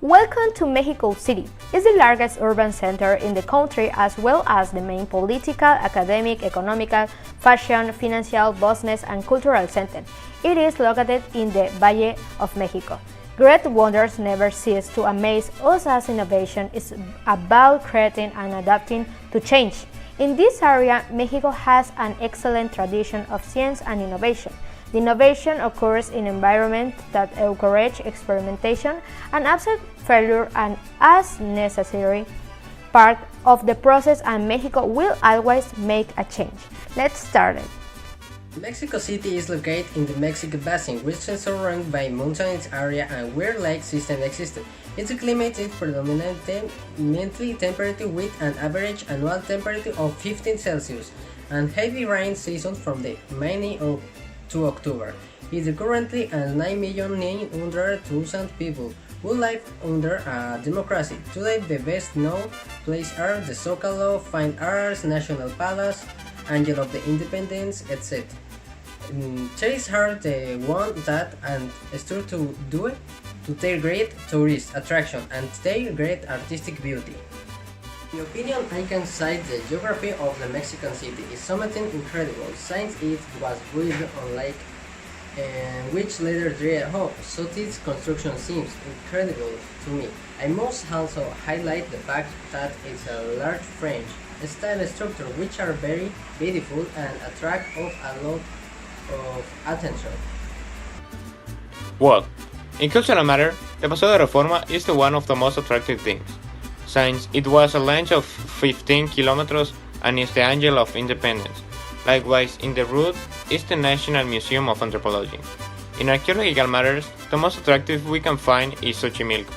Welcome to Mexico City. It's the largest urban center in the country as well as the main political, academic, economical, fashion, financial, business, and cultural center. It is located in the Valle of Mexico. Great wonders never cease to amaze us as innovation is about creating and adapting to change. In this area, Mexico has an excellent tradition of science and innovation. The innovation occurs in environments that encourage experimentation and accept failure and as necessary part of the process, and Mexico will always make a change. Let's start it. Mexico City is located in the Mexico Basin, which is surrounded by mountainous area and where lake system existed. Its climate is predominantly temperate with an average annual temperature of 15 Celsius and heavy rain season from the May to October. It is currently at 9,900,000 people who live under a democracy. Today the best known places are the Zócalo, Fine Arts, National Palace, Angel of the Independence, etc. These are the ones that and start to do it to their great tourist attraction and their great artistic beauty. In my opinion, I can cite the geography of the Mexican city is something incredible, since it was built on lake which later dried up, so this construction seems incredible to me. I must also highlight the fact that it's a large French style structure which are very beautiful and attract of a lot of attention. Well, in cultural matter, the Paseo de Reforma is the one of the most attractive things, since it was a length of 15 kilometers and is the Angel of Independence. Likewise, in the route is the National Museum of Anthropology. In archaeological matters, the most attractive we can find is Xochimilco,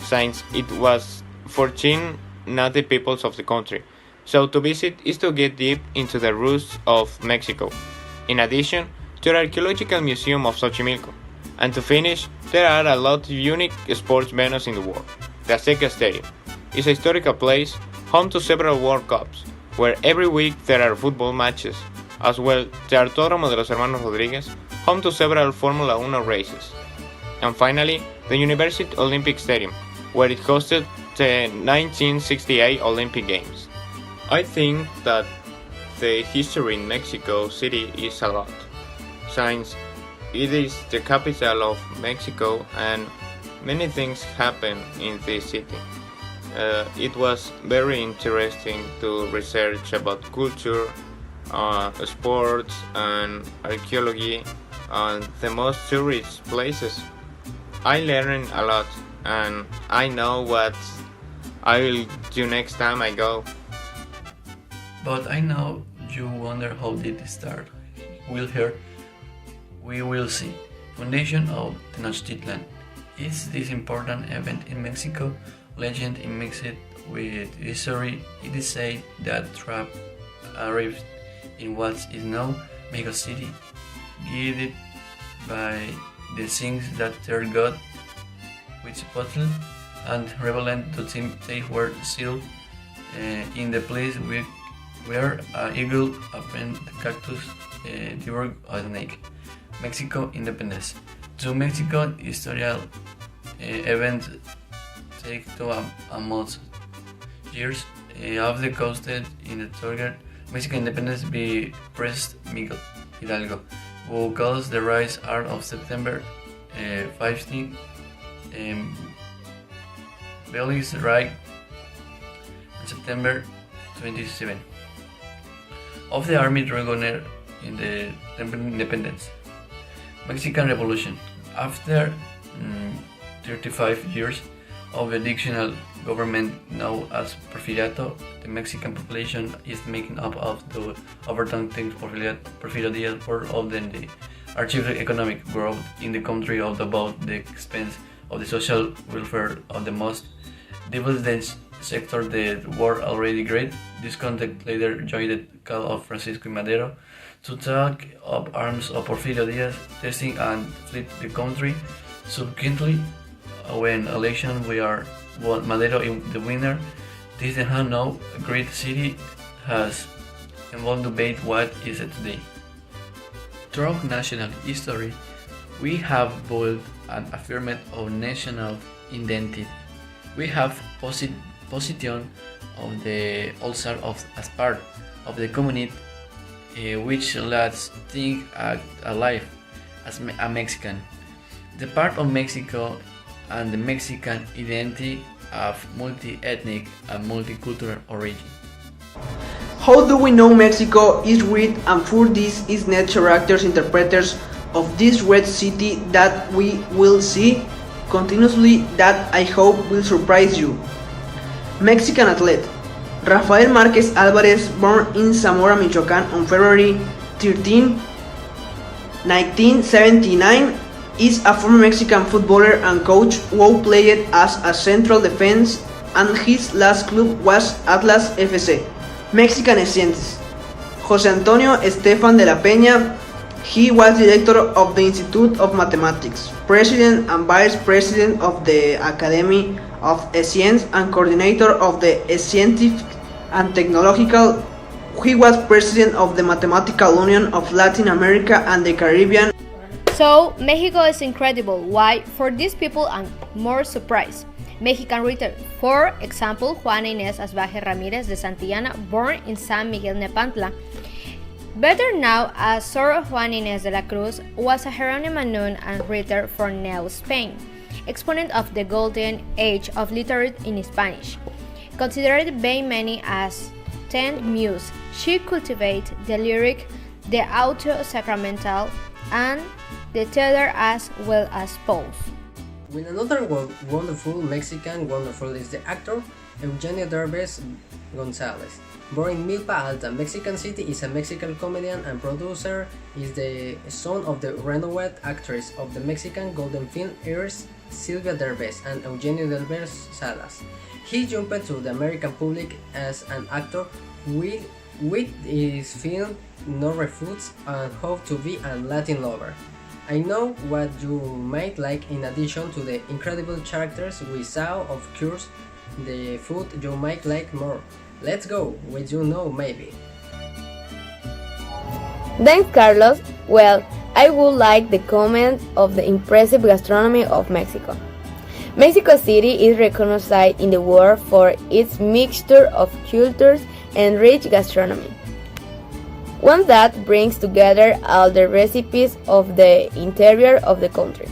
since it was 14 native peoples of the country, so to visit is to get deep into the roots of Mexico. In addition to the Archaeological Museum of Xochimilco, and to finish, there are a lot of unique sports venues in the world. The Azteca Stadium is a historical place, home to several World Cups, where every week there are football matches, as well the Autódromo de los Hermanos Rodríguez, home to several Formula 1 races. And finally, the University Olympic Stadium, where it hosted the 1968 Olympic Games. I think that the history in Mexico City is a lot, since it is the capital of Mexico and many things happen in this city. It was very interesting to research about culture, sports and archaeology and the most tourist places. I learned a lot and I know what I will do next time I go. But I know you wonder how did it start. We will see. Foundation of Tenochtitlan. Is this important event in Mexico? Legend in mixed with history. It is said that Trap arrived in what is now Mexico City, guided by the things that their god Huitzilopochtli and rebelled to think they were still in the place where an eagle opened the cactus devoured a snake. Mexico independence. To Mexico historical event take to a month years of the coasted in the target Mexican independence by President Miguel Hidalgo, who calls the rise art of September 15. Belize right on September 27 of the Army Dragoner in the independence. Mexican Revolution. After 35 years of the dictatorial government known as Porfiriato, the Mexican population is making up of the overturned Porfirio Diaz for all the achieved economic growth in the country of about the expense of the social welfare of the most developed sector that were already great. This contact later joined the call of Francisco Madero to take up arms of Porfirio Diaz, testing and fled the country. Subsequently, when election Madero the winner, this now great city has involved debate what is it today. Throughout national history, we have built and affirmed our national identity. We have position of the All-Star as part of the community, which lets think alive as a Mexican. The part of Mexico and the Mexican identity of multi-ethnic and multicultural origin. How do we know Mexico is red, and for this is net characters interpreters of this red city that we will see continuously that I hope will surprise you. Mexican athlete Rafael Márquez Álvarez, born in Zamora, Michoacán on February 13, 1979, is a former Mexican footballer and coach who played as a central defense, and his last club was Atlas FC. Mexican scientists José Antonio Estefan de la Peña. He was director of the Institute of Mathematics, president and vice president of the Academy of Science, and coordinator of the Scientific and Technological. He was president of the Mathematical Union of Latin America and the Caribbean. So, Mexico is incredible. Why? For these people and more surprise. Mexican writer, for example, Juana Inés Asbaje Ramírez de Santillana, born in San Miguel Nepantla, better known as Sor Juana Inés de la Cruz, was a Jerónima nun and writer from New Spain, exponent of the golden age of literature in Spanish. Considered by many as 10th muse, she cultivated the lyric, the auto-sacramental, and the theater as well as pose. With another wonderful Mexican wonderful is the actor Eugenio Derbez González. Born in Milpa Alta, Mexican City, is a Mexican comedian and producer. Is the son of the renowned actress of the Mexican Golden Film eras Silvia Derbez and Eugenio Derbez Salas. He jumped to the American public as an actor with his film No Refuts and How to Be a Latin Lover. I know what you might like. In addition to the incredible characters we saw, of course, the food you might like more. Let's go, what you know maybe. Thanks, Carlos. Well, I would like to comment of the impressive gastronomy of Mexico. Mexico City is recognized in the world for its mixture of cultures and rich gastronomy, one that brings together all the recipes of the interior of the country.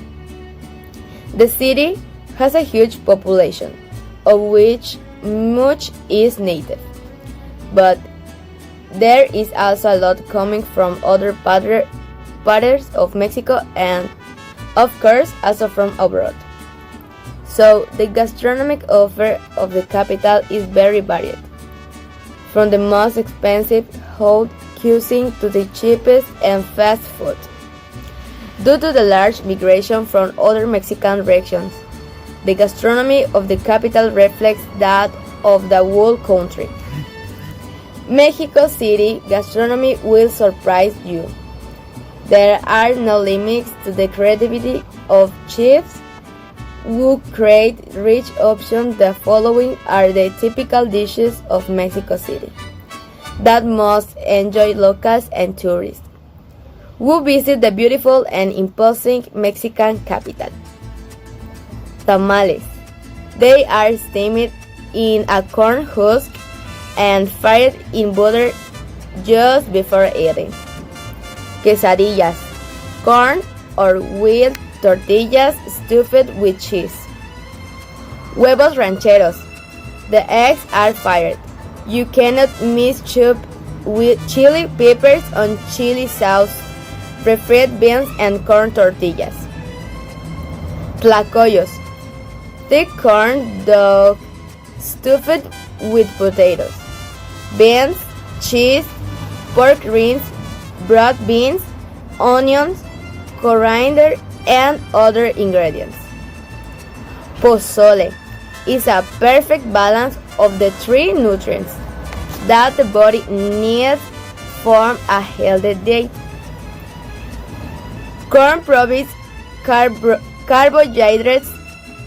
The city has a huge population, of which much is native, but there is also a lot coming from other parts of Mexico and, of course, also from abroad. So the gastronomic offer of the capital is very varied, from the most expensive haute cuisine to the cheapest and fast food. Due to the large migration from other Mexican regions, the gastronomy of the capital reflects that of the whole country. Mexico City gastronomy will surprise you. There are no limits to the creativity of chefs who create rich options. The following are the typical dishes of Mexico City that must enjoy locals and tourists who visit the beautiful and imposing Mexican capital. Tamales. They are steamed in a corn husk and fried in butter just before eating. Quesadillas. Corn or wheat tortillas stuffed with cheese. Huevos rancheros. The eggs are fried. You cannot miss soup with chili peppers on chili sauce, refried beans and corn tortillas. Tlacoyos. Thick corn dog stuffed with potatoes, beans, cheese, pork rinds, broad beans, onions, coriander, and other ingredients. Pozole is a perfect balance of the three nutrients that the body needs for a healthy diet. Corn provides carbohydrates.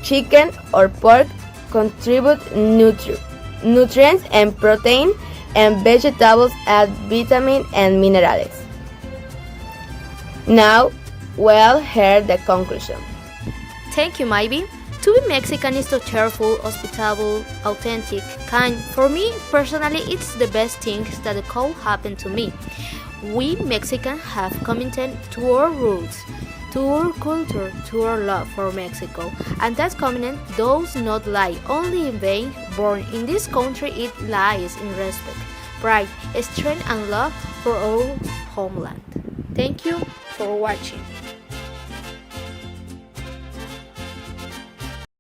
Chicken or pork contribute nutrients and protein, and vegetables add vitamin and minerals. Now, we'll hear the conclusion. Thank you, Maybe. To be Mexican is to cheerful, hospitable, authentic, kind. For me, personally, it's the best thing that could happen to me. We Mexicans have committed to our roots, to our culture, to our love for Mexico, and that commitment does not lie only in vain. Born in this country, it lies in respect, pride, strength, and love for our homeland. Thank you for watching.